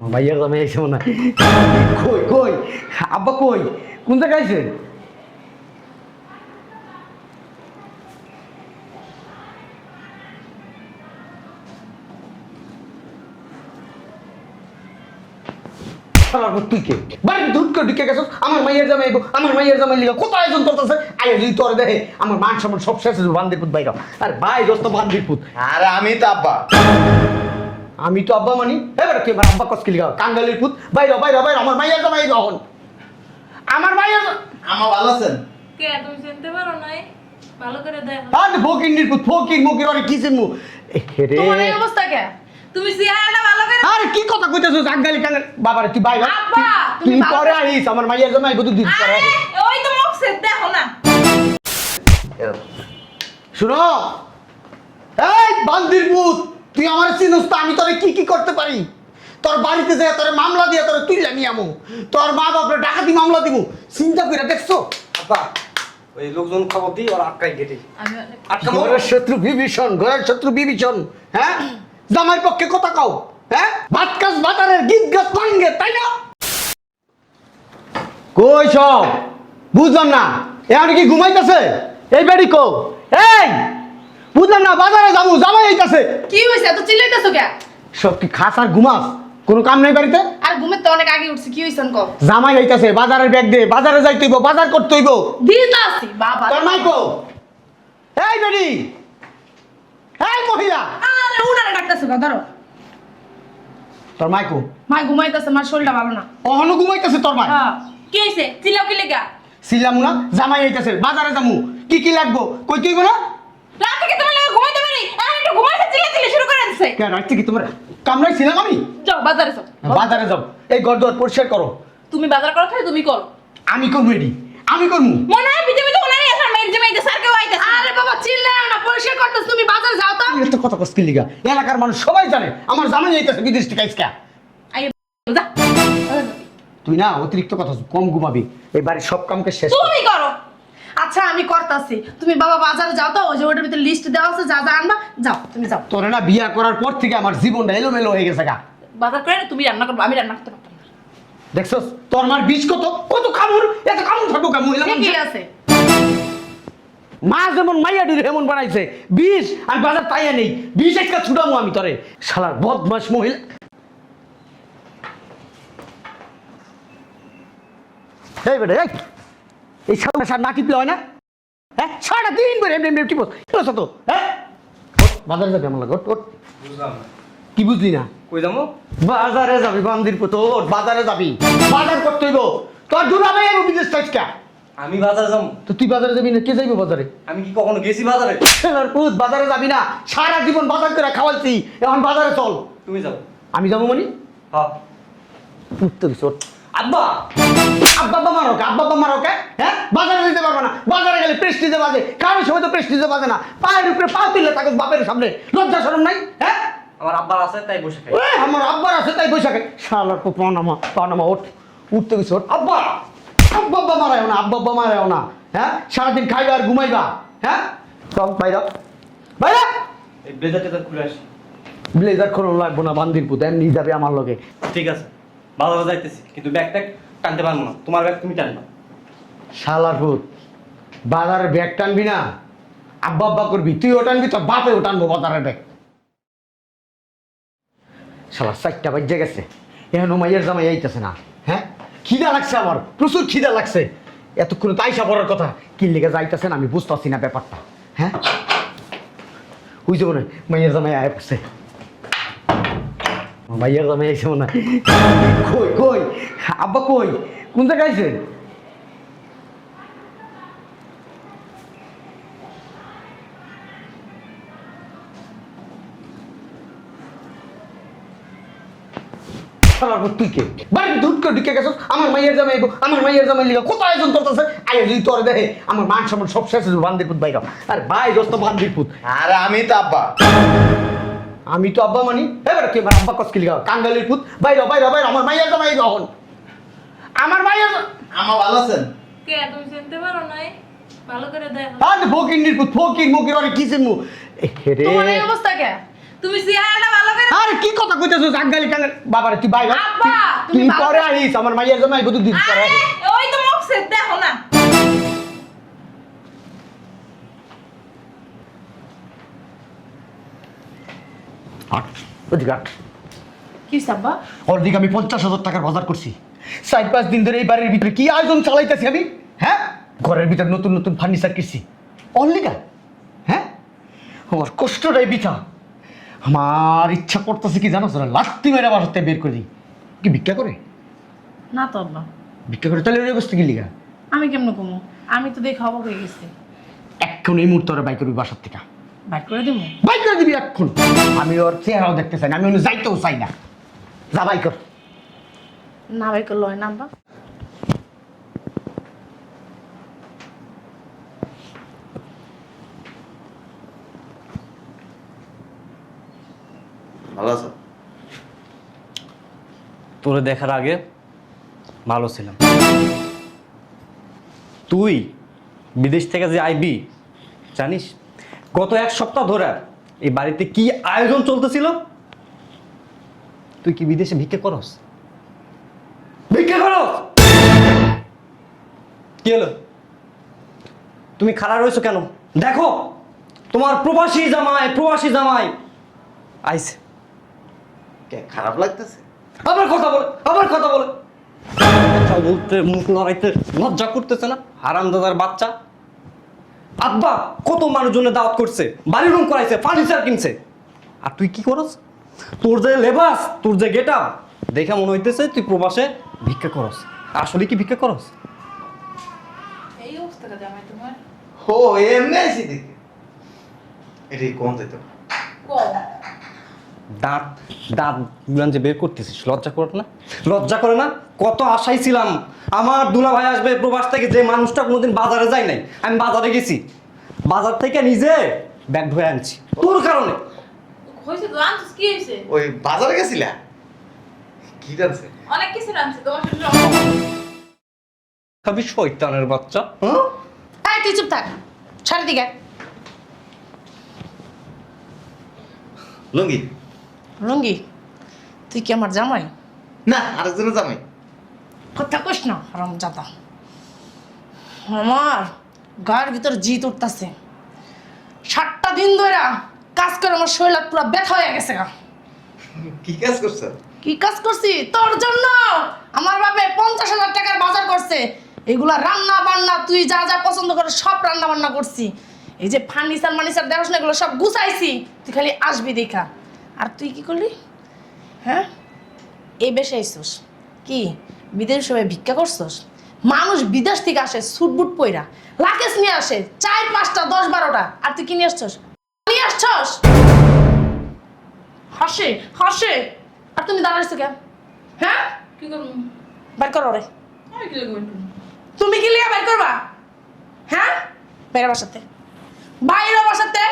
ভাইয়া জামাই আইছে মনে হয়। কই কই আব্বা কই কোন জায়গায় আইছেন? তুই কে বাড়ি ধুট করে ঢুকে গেছ? আমার মাইয়ের জামাই আইবো, আমার মাইয়ের জামাই লিগা কত আয়োজন করতেছে। আয় যদি তোর দেখে আমার মান সম্মান সব শেষ হয়ে বান্দিরপুত বাইর। আর ভাই দোস্ত বান্দিরপুত। আরে আমি তো আব্বা। আমি তো আব্বা মানি এবার তুই আমার আব্বা কসকি লিগা কাঙ্গালির পুত বাইর বাইর বাইর। আমার মাইয়ের জামাই যখন আমার মাইয়ের আমা ভালো আছেন? কে তুমি চিনতে পারো নাই? ভালো করে দেখো। আর ফকির পুত ফকির মুকির অনেক কি চিনমু রে। তোমার এই অবস্থা কে? তুমি চেহারাটা ভালো করে আরে কি কথা কইতেছস কাঙ্গালি কাঙ্গাল বাবারে তুই বাইর। আব্বা তুই তুমি পরে আইস আমার মাইয়ের জামাই আইবো দুদিন পরে। আরে, ওই তো মুখ সে দেখো না। শুনো এই বান্দির পুত, তুই আমার চিনস তো আমি তোরে কি কি করতে পারি। তোর বাড়িতে যায় তোর মামলা দিয়ে তোর তুইলা নিয়ে আমু, তোর মা বাপরে ডাকাতি মামলা দিমু। চিন্তা করে দেখছো? আব্বা ওই লোকজন খবর দিই ওরা আটকাই গেলি আমি আটকা ঘরের শত্রু বিভীষণ, ঘরের শত্রু বিভীষণ। হ্যাঁ জামাইয়ের পক্ষে কথা কও। হ্যাঁ ভাত কাজ ভাতারের গীত গাছ মাঙ্গে তাই না? কই সব বুঝলাম না। এখন কি ঘুমাইতেছে এই বাড়ি কো? এই বুঝলাম না, বাজারে যাবো জামাই আইতাছে। কি হইছে এত চিল্লাইতেছো কে? সব কি খাস আর ঘুমাস? কোনো কাম নাই বাড়িতে? আর ঘুমের তো অনেক আগে উঠছি, কি হইছে কও? জামাই আইতাছে, বাজারের ব্যাগ দে, বাজারে যাইতে হইব, বাজার করতে হইব। দিতাছি বাবা। তোর মাইকো এই বেডি এই মহিলা আরে উনারে ডাকতাছো গা ধরো। তোর মাইকো মা ঘুমাইতাছে, মার শরীরটা ভালো না। অহনো ঘুমাইতেছে তোর মাই। হ্যাঁ কি হইছে? চিল্লাও কি লাগা? সিলামু না, জামাই আইতাছে, বাজারে যামু, কি কি লাগবো কই তুইব না? রাত থেকে তোমার লাগা ঘুমাইতে পারি, এখন একটু ঘুমাইতে চিল্লাচিল্লি শুরু করে দিছে। কে রাইতে কি তোমার কামড়াই ছিলাম আমি? যাও বাজারে যাও। বাজারে যাও, এই গড়দর পরিষ্কার করো। তুমি বাজার করো তাই তুমি করো। আমি করবো এডি, আমি করবো। মনে হয় পৃথিবীতে ওনারই আছে, মেয়ের জামাইতে স্যার কেউ আইতাছে। আরে বাবা চিল্লাও না, পরিষ্কার করতেছ তুমি, বাজার যাও তো। এত কথা কষ্ট লিগা এলাকার মানুষ সবাই জানে আমার জামাই আইতাছে বিদেশ থেকে আইসকা। আই যা। তুই না অতিরিক্ত কথা কম ঘুমাবি, এই বাড়ির সব কামকে শেষ কর। তুমি করো। আচ্ছা আমি করতাছি, তুমি বাবা বাজারে যাও তো, ওই যে ওটার ভিতরে লিস্ট দেওয়া আছে, যা যা আনবা যাও, তুমি যাও। তোরে না বিয়া করার পর থেকে আমার জীবনটা এলোমেলো হয়ে গেছে গা। বাজার করে না তুমি রান্না করবে, আমি রান্না করতে পারতাম না। দেখছস তোর মার বিষ কত কত কামড়, এত কামড় থাকবো কামড় ঠিকই আছে। মা যেমন মাইয়াডির এমন বানাইছে বিষ আর বাজার পাইয়া নেই, বিষ একটা ছুটামো আমি তোরে শালার বদমাস মহিলা। এই বেটা এই এই সামনে সার না টিপলে হয় না? হ্যাঁ সারাদিন বের এমনি এমনি টিপস কি তো? হ্যাঁ ওঠ, বাজারে যাবি আমার লাগে, ওঠ ওঠ। বুঝলাম না কি বুঝলি না? কই যাবো? বাজারে যাবি বান্দির পুতো, বাজারে যাবি, বাজার করতে হইব। তোর দুলাভাই আর বিদেশ টাইসকা। আমি বাজারে যাবো? তো তুই বাজারে যাবি না, কে যাইবো বাজারে? আমি কি কখনো গেছি বাজারে? ছেলের পুত বাজারে যাবি না, সারা জীবন বাজার করে খাওয়াইছি, এখন বাজারে চল। তুমি যাও। আমি যাবো মানে হ্যাঁ। পুত্ত কিছু আব্বা আব্বা মারো কে, আব্বা মারো কে? হ্যাঁ বাজারে যেতে পারবো না, বাজারে গেলে প্রেস্টিজে বাজে, কারোর সময় তো প্রেস্টিজে বাজে না, পায়ের উপরে পা তুললে তাকে বাপের সামনে লজ্জা শরম নাই? হ্যাঁ আমার আব্বার আছে তাই বসে খাই। আমার আব্বার আছে তাই বৈশাখে শালার পানামা ওঠ, উঠতে গেছে ওঠ। আব্বা আব্বা মারাও না, আব্বা মারাও না। হ্যাঁ সারাদিন খাইবা আর ঘুমাইবা। হ্যাঁ চল বাইরা বাইরা। এই ব্লেজার টেজার খুলে আসি। ব্লেজার খোলন লাগবো না, বান্দির পুত নিয়ে যাবে আমার লগে। ঠিক আছে বাজারে যাইতেছি, কিন্তু ব্যাগ ট্যাগ টানতে পারবো না, তোমার ব্যাগ তুমি টানবা। শালার পুত বাজারের ব্যাগ টানবি না, আব্বা করবি, তুই ও টানবি তোর বাপে ও টানবো বাজারের ব্যাগ। শালা 4টা বাজে গেছে, এখন মাইয়ের জামাই আইতেছে না। হ্যাঁ খিদা লাগছে, আমার প্রচুর খিদা লাগছে, এতক্ষণ তো আইসা পড়ার কথা, কি লেগে যাইতেছেন আমি বুঝতেছি না ব্যাপারটা। হ্যাঁ ওই যে মনে হয় মাইয়ের জামাই আয় পড়ছে, মাইয়ের জামাই আইসে মনে হয়। কই কই আব্বা কই কোন জায়গায় আইছেন? তুই কে বাড়ি ধুট করে ঢুকে গেছ? আমার মাইয়ের জামাই আইবো, আমার মাইয়ের জামাই লিগা কত আয়োজন করতেছে। আয় যদি তোর দেখে আমার মান সম্মান সব শেষ হয়ে বান্দিরপুত বাইর। আর ভাই দোস্ত বান্দিরপুত। আরে আমি তো আব্বা। আমি তো আব্বা মানি এবার তুই আমার আব্বা কসকি লিগা কাঙ্গালির পুত বাইর বাইর বাইর। আমার মাইয়ের জামাই যখন আমার মাইয়ের আমা ভালো আছেন? কে তুমি চিনতে পারো নাই? ভালো করে দেখো। আর ফকির পুত ফকির মুকির অনেক কি চিনমু রে। তোমার এই অবস্থা কে? তুমি চেহারাটা ভালো করে আরে কি কথা কইতেছো জাঙ্গালি টাঙ্গালি বাবারে তুই বাইরে আব্বা, তুমি তুই ভালো পরে করে- আইস আমার মাইয়ের জামাই কত দিন পরে আরে, আইস। ওই তো মুখ সে দেখো না হাট ওদিকে হাট। কি সাব্বা ওর দিকে আমি 50,000 টাকার বাজার করছি 4-5 দিন ধরে এই বাড়ির ভিতরে কি আয়োজন চালাইতেছি আমি হ্যাঁ ঘরের ভিতরে নতুন নতুন ফার্নিচার কিনছি অল্লিকা হ্যাঁ আমার কষ্টটাই বিথা আমার ইচ্ছা করতেছে কি জানো লাত্তি মেরে বাসাতে বের করে দিই কি ভিক্ষা করে না তো আব্বা ভিক্ষা করে তাহলে ওই অবস্থা কি লিগা আমি কেমন কমু আমি তো দেখে অবাক হয়ে গেছি এখন এই মুহূর্তে ওরা বাই করবি বাসার থেকে বাইক করে দেবো বাই করে দিবি এখন আমি ওর চেহারাও দেখতে চাই না আমি ওর যাইতেও চাই না যা বাই কর না বাইক করলো হয় না আব্বা ভালো আছো? তোরে দেখার আগে ভালো ছিলাম। তুই বিদেশ থেকে যে আইবি জানিস গত 1 সপ্তাহ ধরে এই বাড়িতে কি আয়োজন চলতেছিল? তুই কি বিদেশে ভিক্ষা করস? ভিক্ষা করস? কি হলো? তুমি খাড়া রয়েছো কেন? দেখো তোমার প্রবাসী জামাই আইছে। কে খারাপ লাগতেছে? আবার কথা বলে কথা বলতে মুখ লড়াইতে লজ্জা করতেছে না হারামজাদার বাচ্চা। আব্বা কত মানুষজনের দাওয়াত করছে, বাড়ি রুম করাইছে, ফার্নিচার কিনছে, আর তুই কি করস? তোর যে লেবাস, তোর যে গেটআপ দেখে মনে হইতেছে তুই প্রবাসে ভিক্ষা করস। আসলে কি ভিক্ষা করস? এই অবস্থাটা জামাই তোমার ও এমনি আইছি দেখি। এটাই কোন যাইতো? কও দাঁত দাঁত গুলান যে বের করতেছিস লজ্জা করে না? কত আশাই ছিলাম আমার দুলা ভাই আসবে প্রবাস থেকে, যে মানুষটা কোনোদিন বাজারে যায় নাই, আমি বাজারে গেছি, বাজার থেকে নিজে ব্যাগ ধুয়ে আনছি তোর কারণে। হইছে তো আনছিস কি হইছে ওই বাজারে গেছিলা? কি জানছে? অনেক কিছু আনছে তোমার সাথে খাবি শয়তানের বাচ্চা। হ্যাঁ এই তুই চুপ থাক ছাড় দিকে লুঙ্গি? লুঙ্গি তুই কি আমার জামাই না, আরেকজনের জামাই। কথা কইস না হারামজাদা আমার গায়ের ভিতর জিত উঠতাছে 7টা দিন ধরে কাজ করে আমার শরীর পুরো ব্যথা হয়ে গেছে গা। কি কাজ করছো? কি কাজ করছি তোর জন্য? আমার বাপে 50,000 টাকার বাজার করছে, এগুলা রান্না বান্না তুই যা যা পছন্দ করে সব রান্না বান্না করছি। এই যে ফার্নিচার দেখাস না এগুলো সব গুছাইছি, তুই খালি আসবি দেখা। আর তুই কি করলি? হ্যাঁ এই বেশে আইসোস কি বিদেশ সবাই ভিক্ষা করছস? মানুষ বিদেশ থেকে আসে সুটবুট পইরা, লাকেশ নিয়ে আসে 4-5টা 10-12টা, আর তুই কি নিয়ে আসছস? নিয়ে আসছস হাসে আর তুমি দাঁড়াইছো কেন? হ্যাঁ কি করব বের করো রে। আমি কি লাগবে তুমি কি লিয়া বের করবা? হ্যাঁ বের বাসাতে, বাইরে বাসাতে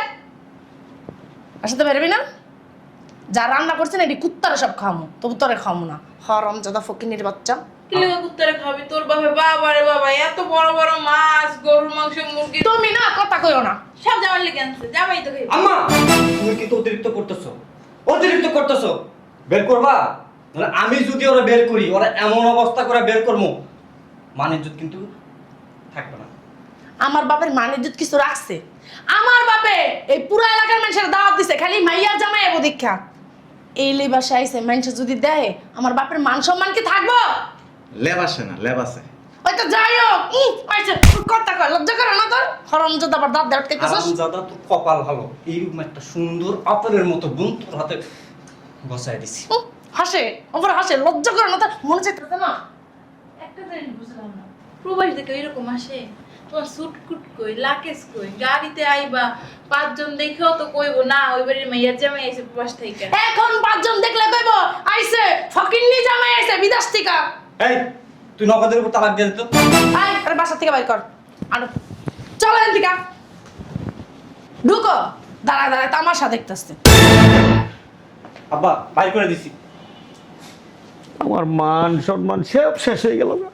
বেরবি না? যা রান্না করছে না এটি কুত্তারে সব খামো, তবু তোরে খামো না। হরম জাদা ফকিনির বাচ্চা। কি লাগবে কুত্তারে খাবি তোর বাবা বাবারে বাবা এত বড় বড় মাছ গরুর মাংস মুরগি তুমি না কথা কইও না। সব জামার লেগে আনছে জামাই তো খাইবে আম্মা তুমি কিন্তু অতিরিক্ত করতেছো। বের করবা মানে আমি যদি ওরা বের করি, ওরা এমন অবস্থা করে বের করবো মানে ইজ্জত কিন্তু থাকবে না। আমার বাপের মান ইজ্জত কিছু রাখছে? আমার বাপে এই পুরো এলাকার মানুষের দাওয়াত দিছে খালি মাইয়ার জামাই এবো দীক্ষা। এই লেবাসে আইছে মানুষ যদি দেয় আমার বাপের মান সম্মান কি থাকবো? লেবাসে না, লেবাসে। ওই তো যাই হোক আইছে কথা কয় লজ্জা করে না তোর? হরমজাদা আবার দাঁত দেওয়াত খাইতেছস। আরামজাদা তোর কপাল ভালো, এইরকম একটা সুন্দর আপেলের মতো বোন তোর হাতে বসায় দিছি। হাসে ওপর হাসে, লজ্জা করে না তোর? মনে চাইতেছে না? একটা জিনিস বুঝলাম না প্রবাস থেকে এরকম আসে তোমার সুটকুট কই লাকেশ কই গাড়িতে আইবা 5 জন দেখেও তো কইবো না ওই বাড়ির মাইয়ার জামাই আইছে প্রবাস থেকে এখন 5 জন দেখলে কইব আইছে ফকিন্নি জামাই আইছে বিদেশ থেকে। এই তুই নগদের উপর তালাক দিয়ে দিত। আয় আরে বাসা থেকে বাইর কর আর চলো এখান থেকে ঢুকো। দাঁড়ায় তামাশা দেখতেছে। আব্বা বাই করে দিছি। আমার মান সম্মান সব শেষ হয়ে গেল না।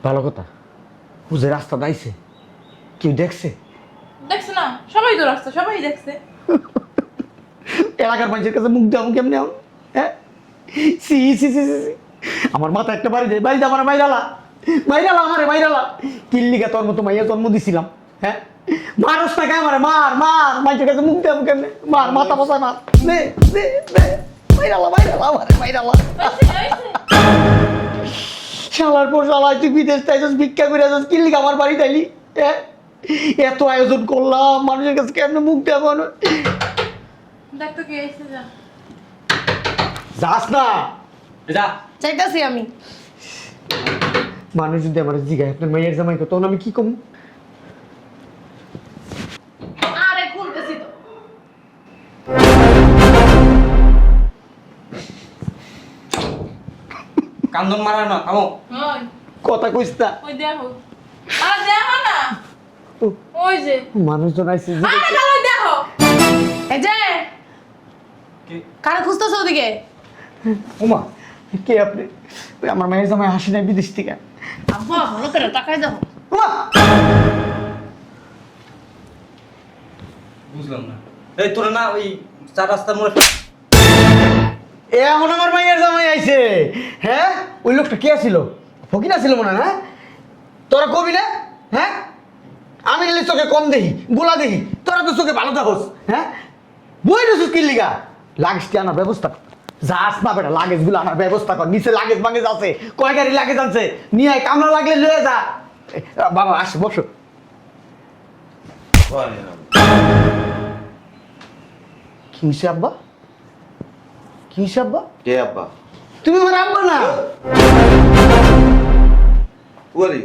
ভালো কথা হুজে রাস্তা দাইছে কেউ দেখছে? দেখছ না সবাই তো রাস্তা সবাই দেখছে এলাকার মানুষের কাছে মুখ দেওয়া কেমনি এখন হ্যাঁ সি সি সি সি সি। আমার মাথা একটা বাড়ি দেয় বাড়িতে আমার মাইরালা মাইরালা আমারে মাইরালা কিল্লিকা তোর মতো মাইয়া জন্ম দিছিলাম হ্যাঁ মানুষ টাকা আমারে মার মার মানুষের কাছে মুখ দেওয়া কেমনে মার মাথা বসায় মার দে দে দে মাইরালা মাইরালা আমারে মাইরালা শালার পর শালা তুই বিদেশ চাইছিস ভিক্ষা করে আসিস কিল্লিকা আমার বাড়ি তাইলি হ্যাঁ এত আয়োজন করলাম মানুষের কাছে কেমনে মুখ দেওয়া দেখ তো কে এসে যা যাস না যা চাইতাছি আমি মানুষ যদি আমার জিগায় আপনার মাইয়ের জামাই কত তখন আমি কি কম আরে খুলতেছি তো কান্দন মারা না থামো ওই কথা কইস না ওই দেখো আরে দেখো না ওই যে মানুষজন আইসি আরে দেখো দেখো এই যে কি কারে খুঁজতেছ ওদিকে ওমা কে আপনি ওই আমার মায়ের জামাই হাসি নাই বিদেশ থেকে আব্বা ভালো করে তাকাই দেখো ওমা! বুঝলাম না এই তোরা না ওই চার রাস্তার মোড়ে এ এখন আমার মায়ের জামাই আইছে হ্যাঁ ওই লোকটা কে ছিল ফকির ছিল মনে হয় না তোরা কবি না হ্যাঁ আমি নিলে চোখে কম দেখি গোলা দেখি তোরা তো চোখে ভালো থাকোস হ্যাঁ বই রসুস কি লিগা লাগেজটি আনার ব্যবস্থা কর যাস না বেটা লাগেজ গুলো আনার ব্যবস্থা কর নিচে লাগেজ মাগেজ আছে কয় গাড়ি লাগেজ আছে নিয়ে আয় কামলা লাগলে লয়ে যা বাবা আস বসো কি হইছে আব্বা কি হইছে আব্বা কে আব্বা তুমি আমার আব্বা না ওরে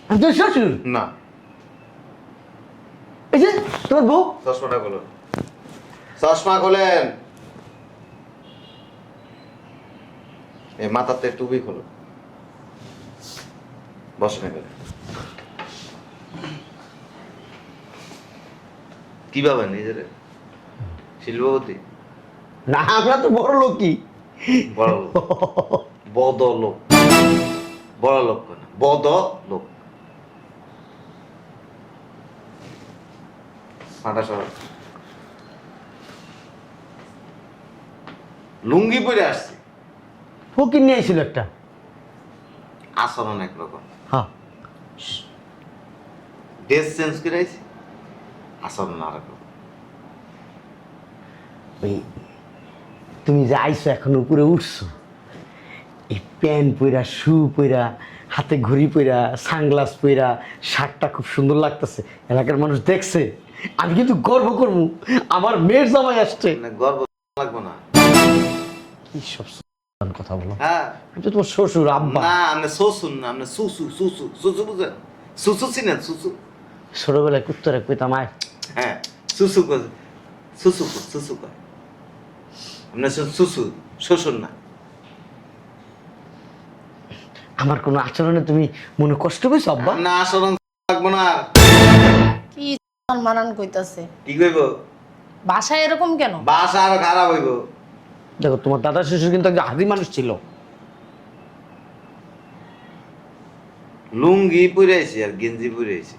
আমি তোর শ্বশুর না এই যে তোমার বউ চশমাটা খোলেন চশমা খোলেন এই মাথাতে টুপি খোলো বসেন এখানে কি ভাবেন নিজের শিল্পপতি না আমরা তো বড় লোক কি বড় লোক বদ লোক বড় লোক না বদ লোক মাথা সর লুঙ্গি পরে আসছি ফকির নিয়ে আইছিল একটা আচরণ একরকম হ্যাঁ ড্রেস চেঞ্জ করে আইছি আচরণ আর একরকম ওই তুমি যে আইছো এখন উপরে উঠছো এই প্যান্ট পইরা শু পইরা হাতে ঘড়ি পইরা সানগ্লাস পইরা শার্টটা খুব সুন্দর লাগতেছে এলাকার মানুষ দেখছে আমি কিন্তু গর্ব করবো আমার মেয়ের জামাই আসছে মানে গর্ব লাগবো না কি সব কথা বলো হ্যাঁ আমি তো তোমার শ্বশুর আব্বা না আপনি শ্বশুর না আপনি সুসু সুসু সুসু বুঝেন সুসু চিনেন সুসু ছোটবেলায় কুত্তরে কইতাম আয় হ্যাঁ সুসু কয় সুসু কয় সুসু কয় আপনি সুসু শ্বশুর না আমার কোনো আচরণে তুমি মনে কষ্ট পেয়েছো আব্বা না আচরণ লাগবো না আর। কি মানান কইতাছে কি কইব বাসায় এরকম কেন বাসা আরো খারাপ হইব দেখো তোমার দাদা শ্বশুর কিন্তু একজন হাজি মানুষ ছিল লুঙ্গি পরে আইছি আর গেঞ্জি পরে আইছি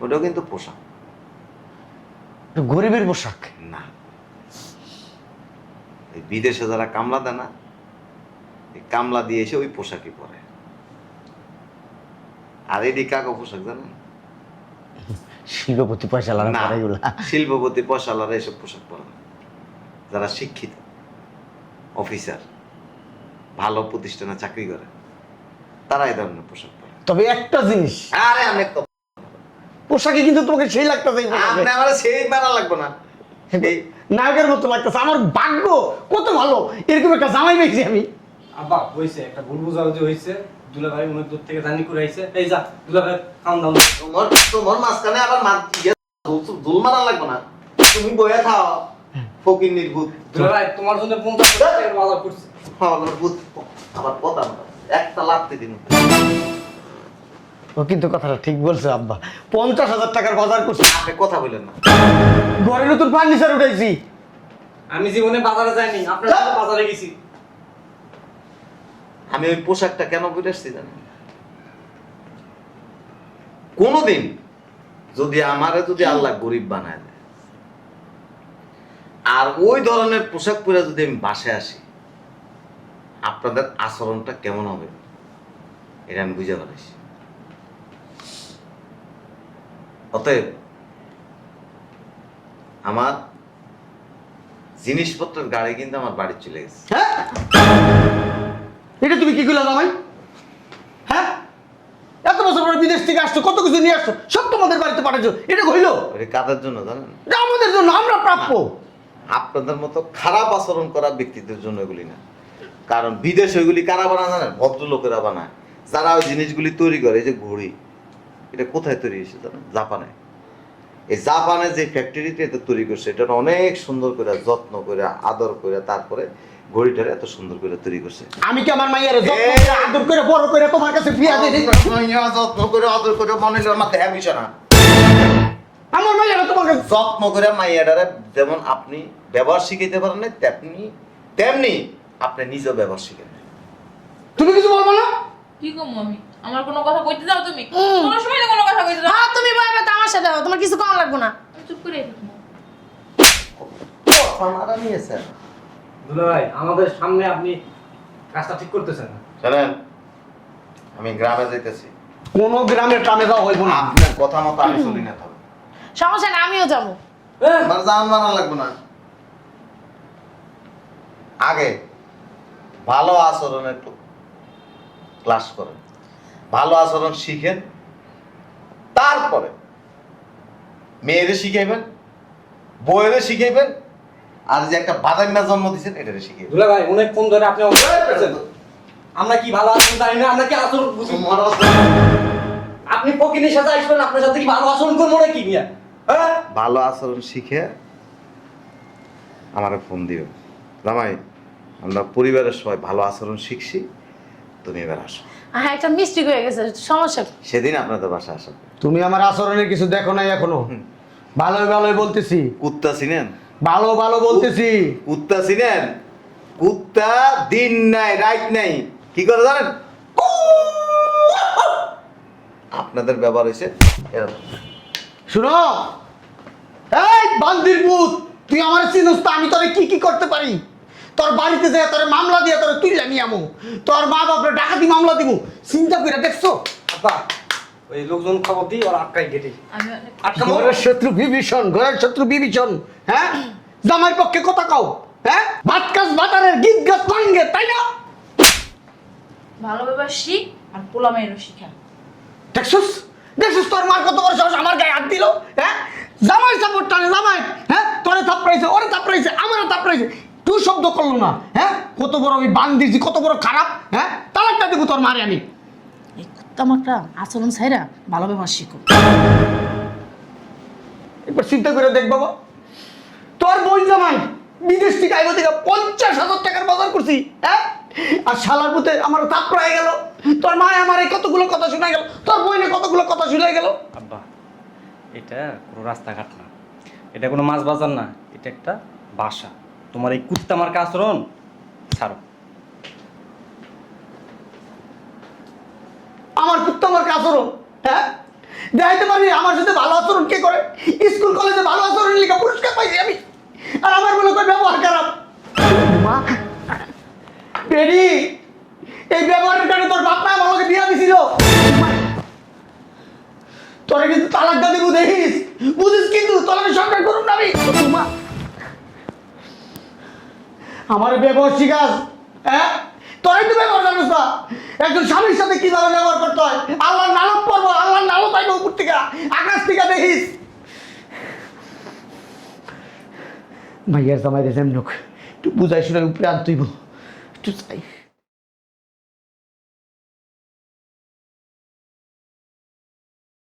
ওটাও কিন্তু পোশাক একটু গরিবের পোশাক না এই বিদেশে যারা কামলা দেয় না এই কামলা দিয়ে এসে ওই পোশাকই পরে আর এটি কাকো পোশাক জানেন শিল্পপতি পয়সা লাগা না করে এগুলা শিল্পপতি পয়সালারা এসব পোশাক পরে না যারা শিক্ষিত অফিসার ভালো প্রতিষ্ঠানে চাকরি করে তারা এই ধরনের পোশাক পরে তবে একটা জিনিস আরে আমি তো পোশাকে কিন্তু তোমাকে সেই লাগতেছে এই পোশাকে। আপনি আমার সেই মানা লাগবো না এই নায়কের মতো লাগতেছে আমার ভাগ্য কত ভালো এরকম একটা জামাই পেয়েছি আমি আব্বা হইছে একটা ভুল বুঝাবুঝি হইছে দুলাভাই অনেক দূর থেকে জানি করে আইছে এই যা দুলাভাই খাওন দাও তোমার মাঝখানে আবার দুল মারা লাগবো না তুমি বয়ে খাও ফকির নির্ভূত দুলাভাই তোমার জন্য 50 টাকা বাজার করছি আবার কথা না একটা লাগতে দিন ও কিন্তু কথাটা ঠিক বলছে আব্বা 50,000 টাকার বাজার করছি আপনি কথা বললেন না ঘরে নতুন ফার্নিচার উঠাইছি আমি জীবনে বাজারে যাইনি আপনার সাথে বাজারে গেছি আমি ওই পোশাকটা কেন পরে আসছি জানেন কোনোদিন যদি আমারে যদি আল্লাহ গরিব বানায় দেয় আর ওই ধরনের পোশাক পরে যদি আমি বাসায় আসি, আপনাদের আচরণটা কেমন হবে এটা আমি বুঝে পারিস। অতএব আমার জিনিসপত্রের গাড়ি কিন্তু আমার বাড়ি চলে গেছে। হ্যাঁ, এটা তুমি কি করলে জামাই? হ্যাঁ, এত বছর পরে বিদেশ থেকে আসছো, কত কিছু নিয়ে আসছো, সব তোমাদের বাড়িতে পাঠাচ্ছো, এটা হইলো? ওই কাদের জন্য জানেন? এটা আমাদের জন্য, আমরা প্রাপ্য। আপনাদের মতো খারাপ আচরণ করা ব্যক্তিদের জন্য এগুলি না। কারণ বিদেশে ওইগুলি কারা বানায় জানেন? ভদ্রলোকেরা বানায়। যারা ওই জিনিসগুলি তৈরি করে, এই যে ঘড়ি, এটা কোথায় তৈরি হয়েছে জানেন? জাপানে। এই জাপানে যে ফ্যাক্টরিতে এটা তৈরি করছে, এটা অনেক সুন্দর করে যত্ন করে আদর করে তারপরে ঘড়িটারে এত সুন্দর করে তৈরি করছে। আমি কি আমার মাইয়ারে যত্ন করে, আদর করে, বড় করে তোমার কাছে ফিরিয়ে দিই? যত্ন করে আদর করে মনে হলো আমার দেহা বিষয় না। আমার মাইয়ারে তোমার কাছে যত্ন করে মাইয়াটারে যেমন আপনি ব্যবহার শিখাইতে পারেন না, তেমনি আপনি নিজেও ব্যবহার শিখেন। তুমি কিছু বলবো না? কি গো আমি আমার কোনো কথা কইতে দাও তুমি? কোনো সময় তো কোনো কথা কইতে দাও। হ্যাঁ, তুমি বলবে তামাশা দাও, তোমার কিছু কম লাগবে না। আমি চুপ করে থাকবো। মারা নিয়েছেন। দুলা ভাই, আমাদের সামনে আপনি কাজটা ঠিক করতেছেন না। শোনেন, আমি গ্রামে যাইতেছি। কোনো গ্রামের টামে যাওয়া হইব না। আপনার কথা মতো আমি চলি না তবে। সমস্যা না, আমিও যাবো। আমার জান মারা লাগবে না। আগে ভালো আচরণের ক্লাস করেন, ভালো আচরণ শিখেন, তারপরে মেয়েদের শিখাইবেন, বউয়েদের শিখাইবেন, আর যে একটা বাদাইমা জন্ম দিচ্ছেন এটারে শিখাইবেন। দুলা ভাই, অনেক ফোন ধরে আপনি আমরা কি ভালো আচরণ জানি না, আমরা কি আচরণ বুঝি? আপনি ফকিনের সাথে আসবেন, আপনার সাথে কি ভালো আচরণ করবো নাকি মিয়া? হ্যাঁ, ভালো আচরণ শিখে আমারে ফোন দিও। জামাই, আমরা পরিবারের সবাই ভালো আচরণ শিখছি, তুমি এবার আসো। হ্যাঁ, একটা মিস্টেক হয়ে গেছে, সমস্যা কি? সেদিন আপনাদের বাসায় আসো। তুমি আমার আচরণের কিছু দেখো নাই এখনো? ভালোই ভালোই বলতেছি, কুত্তা চিনেন? ভালো ভালো বলতেছি। কুত্তা চিনেন? কুত্তা দিন নাই রাত নাই কি করে জানেন? আপনাদের ব্যবহার হয়েছে এরকম। শুনো, এই বান্দির পুত, তুই আমার চিনিস তো আমি তোরে কি কি করতে পারি? তোর বাড়িতে যায় তোর মামলা দিয়ে তোর তুইলা নিয়ে আমু, তোর মা বাপরে ডাকাতি মামলা দিব, চিন্তা করে দেখছো? আব্বা, ওই লোকজন খবর দিই ওর আটকাই গেটে। আমি অনেক আটকাবো? ঘরের শত্রু বিভীষণ, ঘরের শত্রু বিভীষণ। হ্যাঁ, জামাই পক্ষে কথা কও। হ্যাঁ, ভাত কাজ ভাতারের গীত গাছ ভাঙ্গে, তাই না? ভালো ব্যবহার শিখ আর পোলা মেয়েরও শিখা। দেখছিস দেখছিস তোর মার কত বড় সাহস আমার গায়ে হাত দিল? হ্যাঁ, জামাই সাপোর্ট টানে জামাই। হ্যাঁ, তোরে থাপড়াইছে, ওরে থাপড়াইছে, আমারও থাপড়াইছে, তুই শব্দ করলো না। হ্যাঁ, কত বড় ওই বান্দিজি, কত বড় খারাপ। হ্যাঁ, তালাকটা দেবো তোর মারে আমি। এই কুত্তামাকড়া আচরণ ছাইরা ভালো ব্যবহার শিখো। একবার চিন্তা করে দেখ বাবা, তোর বোন জামাই বিদেশ থেকে আইব থেকে 50,000 টাকার বাজার করছি। হ্যাঁ, আর শালার পুতে আমার থাপড়া হয়ে গেল, তোর মা আমার এই কতগুলো কথা শোনা গেল, তোর বোনে কতগুলো কথা শুনে গেল। আব্বা, এটা কোনো রাস্তাঘাট না, এটা কোনো মাছ বাজার না, এটা একটা বাসা। তোমার এই কুত্তা মার্কা আচরণ ছাড়ো। আমার কুত্তা আমার আচরণ, হ্যাঁ, দেখাইতে পারি আমার সাথে ভালো আচরণ কে করে? স্কুল কলেজে ভালো আচরণ লিখা পুরস্কার পাইছি আমি, আর আমার মনে করে ব্যবহার খারাপ। মা বেরি, এই ব্যবহারের কারণে তোর বাপ মা আমাকে বিয়া দিছিল। তোরা কিন্তু তালাক দিয়ে দেবো, দেখিস বুঝিস, কিন্তু তোরা সংসার করুন না আমি। মা আমার ব্যবহার শিখাস? হ্যাঁ, তোরাই তো ব্যবহার জানিস না, একজন স্বামীর সাথে কিভাবে ব্যবহার করতে হয়। আল্লাহর নালক পড়বো, আল্লাহর নালক পাইবো উপর থেকে, আকাশ থেকে দেখিস। ভাইয়ার জামাই রে যেমন হোক একটু বুঝাই শুনে উপরে আনতেইব, একটু চাই।